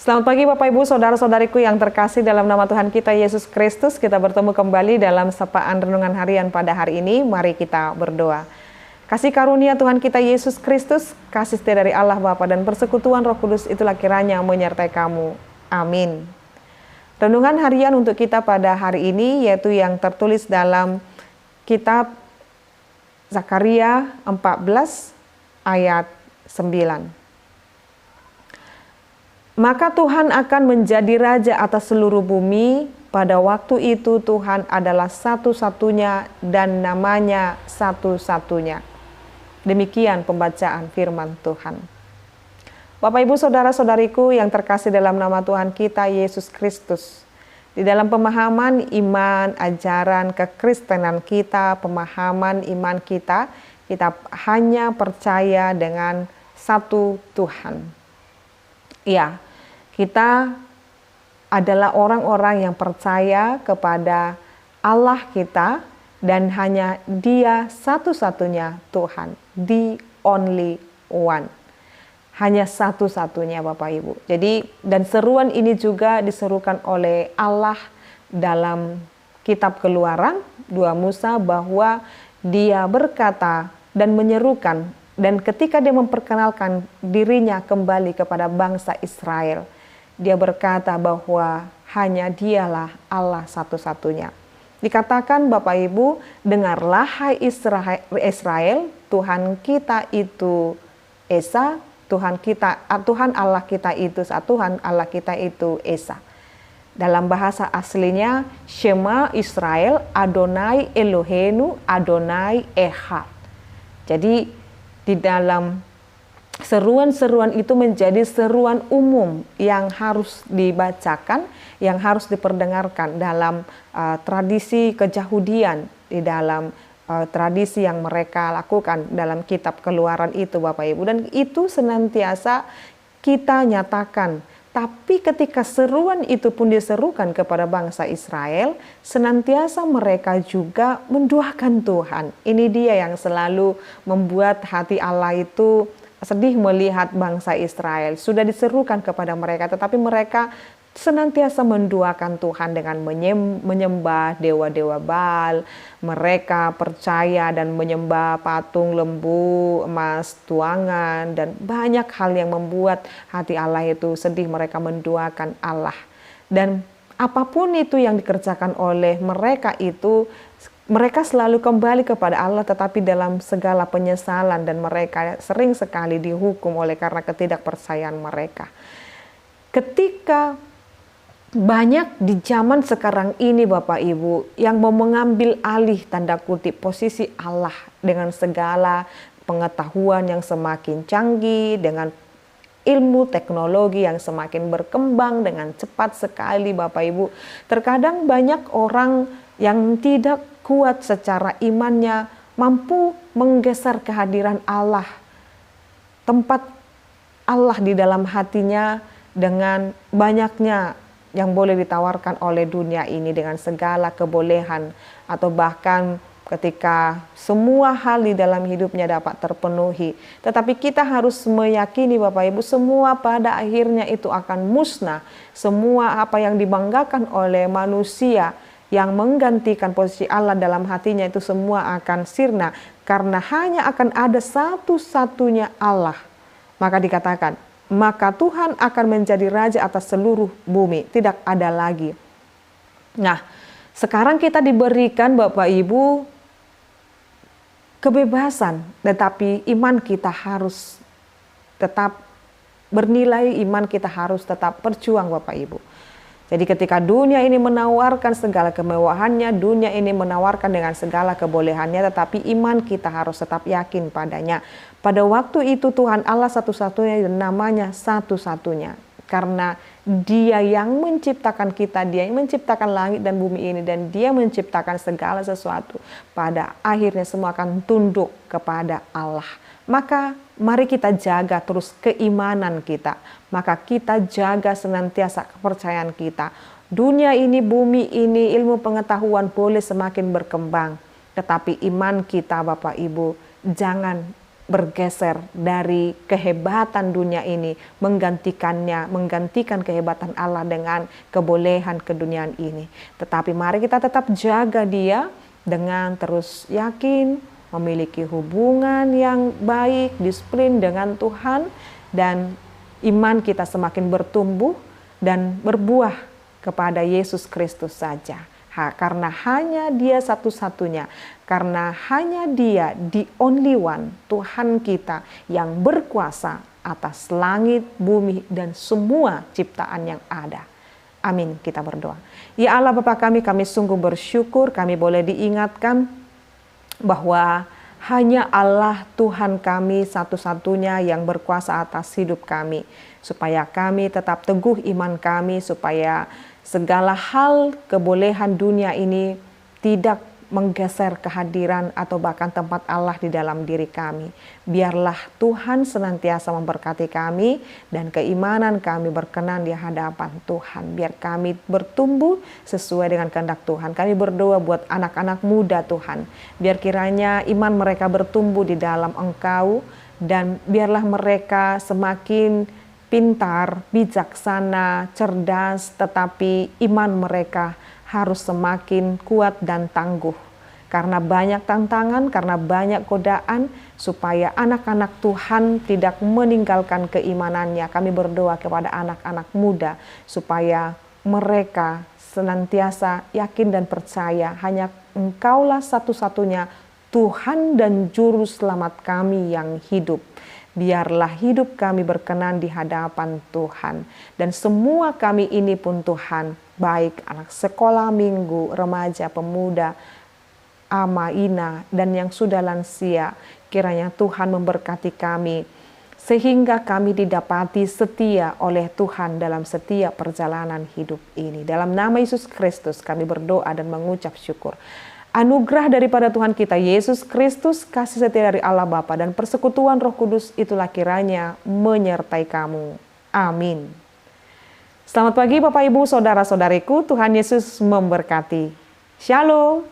Selamat pagi Bapak Ibu, Saudara-saudariku yang terkasih dalam nama Tuhan kita Yesus Kristus. Kita bertemu kembali dalam sapaan renungan harian pada hari ini. Mari kita berdoa. Kasih karunia Tuhan kita Yesus Kristus, kasih setia dari Allah Bapa dan persekutuan Roh Kudus itulah kiranya menyertai kamu. Amin. Renungan harian untuk kita pada hari ini yaitu yang tertulis dalam kitab Zakaria 14 ayat 9. Maka Tuhan akan menjadi raja atas seluruh bumi. Pada waktu itu Tuhan adalah satu-satunya dan namanya satu-satunya. Demikian pembacaan firman Tuhan. Bapak Ibu Saudara-saudariku yang terkasih dalam nama Tuhan kita Yesus Kristus. Di dalam pemahaman iman, ajaran kekristenan kita, pemahaman iman kita hanya percaya dengan satu Tuhan. Ya, kita adalah orang-orang yang percaya kepada Allah kita dan hanya Dia satu-satunya Tuhan, the only one. Hanya satu-satunya Bapak Ibu. Jadi dan seruan ini juga diserukan oleh Allah dalam kitab Keluaran 2 Musa bahwa Dia berkata dan menyerukan. Dan ketika dia memperkenalkan dirinya kembali kepada bangsa Israel, dia berkata bahwa hanya dialah Allah satu-satunya. Dikatakan Bapak Ibu, dengarlah hai Israel, Tuhan kita itu Esa, Tuhan Allah kita itu satu, Tuhan Allah kita itu Esa. Dalam bahasa aslinya, Shema Israel, Adonai Eloheinu, Adonai Echad. Jadi di dalam seruan-seruan itu menjadi seruan umum yang harus dibacakan, yang harus diperdengarkan dalam tradisi keyahudian, di dalam tradisi yang mereka lakukan dalam kitab Keluaran itu Bapak Ibu. Dan itu senantiasa kita nyatakan. Tapi ketika seruan itu pun diserukan kepada bangsa Israel, senantiasa mereka juga menduakan Tuhan. Ini dia yang selalu membuat hati Allah itu sedih melihat bangsa Israel. Sudah diserukan kepada mereka, tetapi mereka senantiasa menduakan Tuhan dengan menyembah dewa-dewa Baal. Mereka percaya dan menyembah patung lembu, emas, tuangan, dan banyak hal yang membuat hati Allah itu sedih. Mereka menduakan Allah. Dan apapun itu yang dikerjakan oleh mereka itu, mereka selalu kembali kepada Allah tetapi dalam segala penyesalan, dan mereka sering sekali dihukum oleh karena ketidakpercayaan mereka. Ketika banyak di zaman sekarang ini Bapak Ibu yang mau mengambil alih tanda kutip posisi Allah dengan segala pengetahuan yang semakin canggih, dengan ilmu teknologi yang semakin berkembang dengan cepat sekali Bapak Ibu. Terkadang banyak orang yang tidak kuat secara imannya mampu menggeser kehadiran Allah, tempat Allah di dalam hatinya dengan banyaknya yang boleh ditawarkan oleh dunia ini dengan segala kebolehan, atau bahkan ketika semua hal di dalam hidupnya dapat terpenuhi. Tetapi kita harus meyakini Bapak Ibu, semua pada akhirnya itu akan musnah. Semua apa yang dibanggakan oleh manusia yang menggantikan posisi Allah dalam hatinya itu semua akan sirna, karena hanya akan ada satu-satunya Allah. Maka dikatakan, maka Tuhan akan menjadi raja atas seluruh bumi, tidak ada lagi. Nah, Sekarang kita diberikan Bapak Ibu kebebasan, tetapi iman kita harus tetap bernilai, iman kita harus tetap berjuang Bapak Ibu. Jadi ketika dunia ini menawarkan segala kemewahannya, dunia ini menawarkan dengan segala kebolehannya, tetapi iman kita harus tetap yakin padanya. Pada waktu itu Tuhan Allah satu-satunya dan namanya satu-satunya. Karena Dia yang menciptakan kita, Dia yang menciptakan langit dan bumi ini, dan Dia menciptakan segala sesuatu. Pada akhirnya semua akan tunduk kepada Allah. Maka mari kita jaga terus keimanan kita. Maka kita jaga senantiasa kepercayaan kita. Dunia ini, bumi ini, ilmu pengetahuan boleh semakin berkembang. Tetapi iman kita Bapak Ibu jangan bergeser dari kehebatan dunia ini, menggantikan kehebatan Allah dengan kebolehan keduniaan ini. Tetapi mari kita tetap jaga Dia dengan terus yakin, memiliki hubungan yang baik, disiplin dengan Tuhan, dan iman kita semakin bertumbuh dan berbuah kepada Yesus Kristus saja. Karena hanya Dia satu-satunya, karena hanya Dia, the only one, Tuhan kita yang berkuasa atas langit, bumi, dan semua ciptaan yang ada. Amin, kita berdoa. Ya Allah Bapa kami sungguh bersyukur kami boleh diingatkan bahwa hanya Allah Tuhan kami satu-satunya yang berkuasa atas hidup kami. Supaya kami tetap teguh iman kami, supaya segala hal kebolehan dunia ini tidak menggeser kehadiran atau bahkan tempat Allah di dalam diri kami. Biarlah Tuhan senantiasa memberkati kami dan keimanan kami berkenan di hadapan Tuhan. Biar kami bertumbuh sesuai dengan kehendak Tuhan. Kami berdoa buat anak-anak muda Tuhan. Biar kiranya iman mereka bertumbuh di dalam Engkau dan biarlah mereka semakin pintar, bijaksana, cerdas, tetapi iman mereka harus semakin kuat dan tangguh. Karena banyak tantangan, karena banyak godaan, supaya anak-anak Tuhan tidak meninggalkan keimanannya. Kami berdoa kepada anak-anak muda, supaya mereka senantiasa yakin dan percaya hanya Engkaulah satu-satunya Tuhan dan Juru Selamat kami yang hidup. Biarlah hidup kami berkenan di hadapan Tuhan. Dan semua kami ini pun Tuhan, baik anak sekolah minggu, remaja, pemuda, ama, ina, dan yang sudah lansia, kiranya Tuhan memberkati kami, sehingga kami didapati setia oleh Tuhan dalam setiap perjalanan hidup ini. Dalam nama Yesus Kristus kami berdoa dan mengucap syukur. Anugerah daripada Tuhan kita Yesus Kristus, kasih setia dari Allah Bapa, dan persekutuan Roh Kudus itulah kiranya menyertai kamu. Amin. Selamat pagi Bapak Ibu, Saudara-saudariku, Tuhan Yesus memberkati. Shalom.